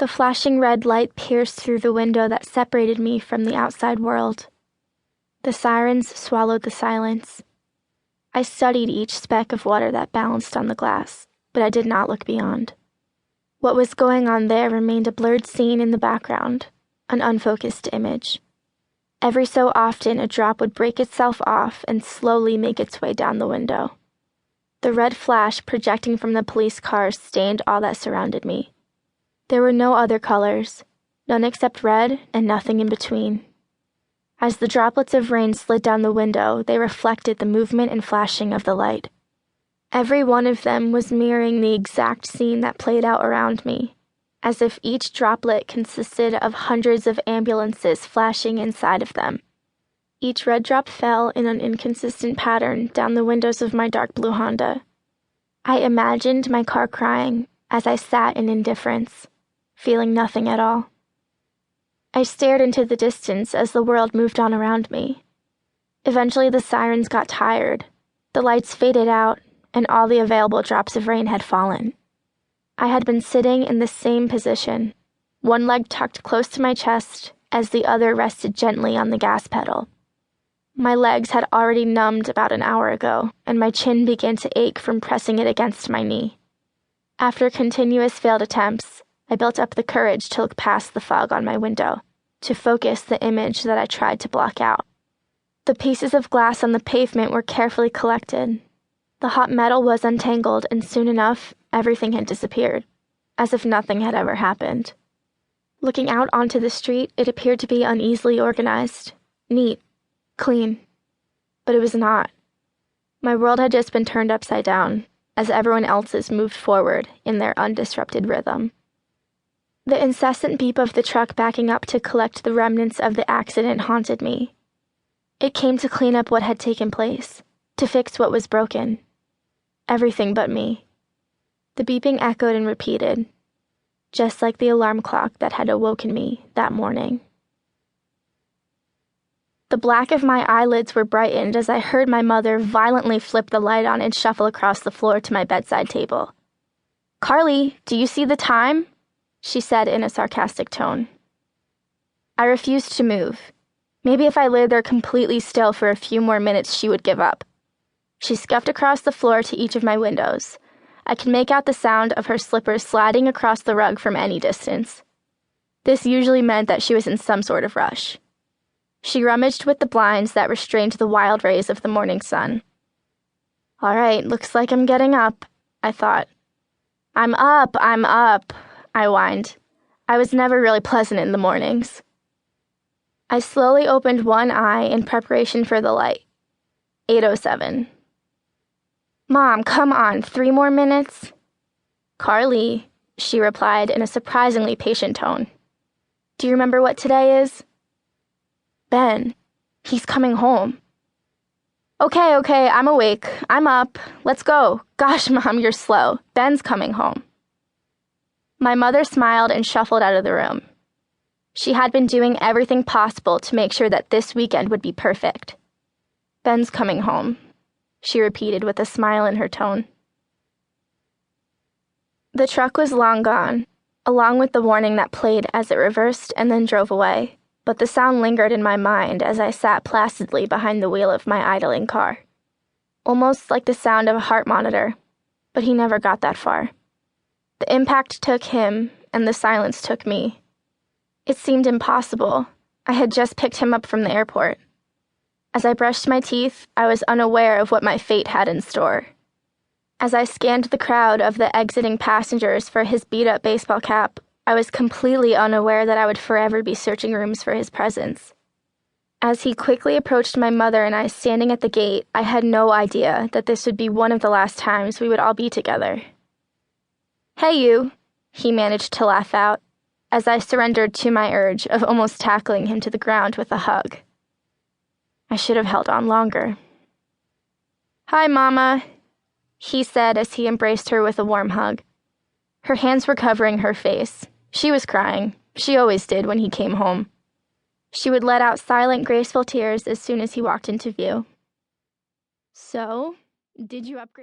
The flashing red light pierced through the window that separated me from the outside world. The sirens swallowed the silence. I studied each speck of water that balanced on the glass, but I did not look beyond. What was going on there remained a blurred scene in the background, an unfocused image. Every so often, a drop would break itself off and slowly make its way down the window. The red flash projecting from the police cars stained all that surrounded me. There were no other colors, none except red and nothing in between. As the droplets of rain slid down the window, they reflected the movement and flashing of the light. Every one of them was mirroring the exact scene that played out around me, as if each droplet consisted of hundreds of ambulances flashing inside of them. Each red drop fell in an inconsistent pattern down the windows of my dark blue Honda. I imagined my car crying as I sat in indifference, feeling nothing at all. I stared into the distance as the world moved on around me. Eventually the sirens got tired, the lights faded out, and all the available drops of rain had fallen. I had been sitting in the same position, one leg tucked close to my chest as the other rested gently on the gas pedal. My legs had already numbed about an hour ago, and my chin began to ache from pressing it against my knee. After continuous failed attempts, I built up the courage to look past the fog on my window, to focus the image that I tried to block out. The pieces of glass on the pavement were carefully collected. The hot metal was untangled, and soon enough, everything had disappeared, as if nothing had ever happened. Looking out onto the street, it appeared to be uneasily organized, neat, clean. But it was not. My world had just been turned upside down, as everyone else's moved forward in their undisrupted rhythm. The incessant beep of the truck backing up to collect the remnants of the accident haunted me. It came to clean up what had taken place, to fix what was broken. Everything but me. The beeping echoed and repeated, just like the alarm clock that had awoken me that morning. The black of my eyelids were brightened as I heard my mother violently flip the light on and shuffle across the floor to my bedside table. "Karle, do you see the time?" she said in a sarcastic tone. I refused to move. Maybe if I lay there completely still for a few more minutes, she would give up. She scuffed across the floor to each of my windows. I could make out the sound of her slippers sliding across the rug from any distance. This usually meant that she was in some sort of rush. She rummaged with the blinds that restrained the wild rays of the morning sun. "All right, looks like I'm getting up," I thought. I'm up, I whined. I was never really pleasant in the mornings. I slowly opened one eye in preparation for the light. 8:07. "Mom, come on, 3 more minutes?" "Karle," she replied in a surprisingly patient tone. "Do you remember what today is?" "Ben. He's coming home." Okay, I'm awake. I'm up. Let's go. Gosh, Mom, you're slow. Ben's coming home." My mother smiled and shuffled out of the room. She had been doing everything possible to make sure that this weekend would be perfect. "Ben's coming home," she repeated with a smile in her tone. The truck was long gone, along with the warning that played as it reversed and then drove away, but the sound lingered in my mind as I sat placidly behind the wheel of my idling car. Almost like the sound of a heart monitor, but he never got that far. The impact took him, and the silence took me. It seemed impossible. I had just picked him up from the airport. As I brushed my teeth, I was unaware of what my fate had in store. As I scanned the crowd of the exiting passengers for his beat-up baseball cap, I was completely unaware that I would forever be searching rooms for his presence. As he quickly approached my mother and I standing at the gate, I had no idea that this would be one of the last times we would all be together. "Hey, you," he managed to laugh out, as I surrendered to my urge of almost tackling him to the ground with a hug. I should have held on longer. "Hi, Mama," he said as he embraced her with a warm hug. Her hands were covering her face. She was crying. She always did when he came home. She would let out silent, graceful tears as soon as he walked into view. "So, did you upgrade?"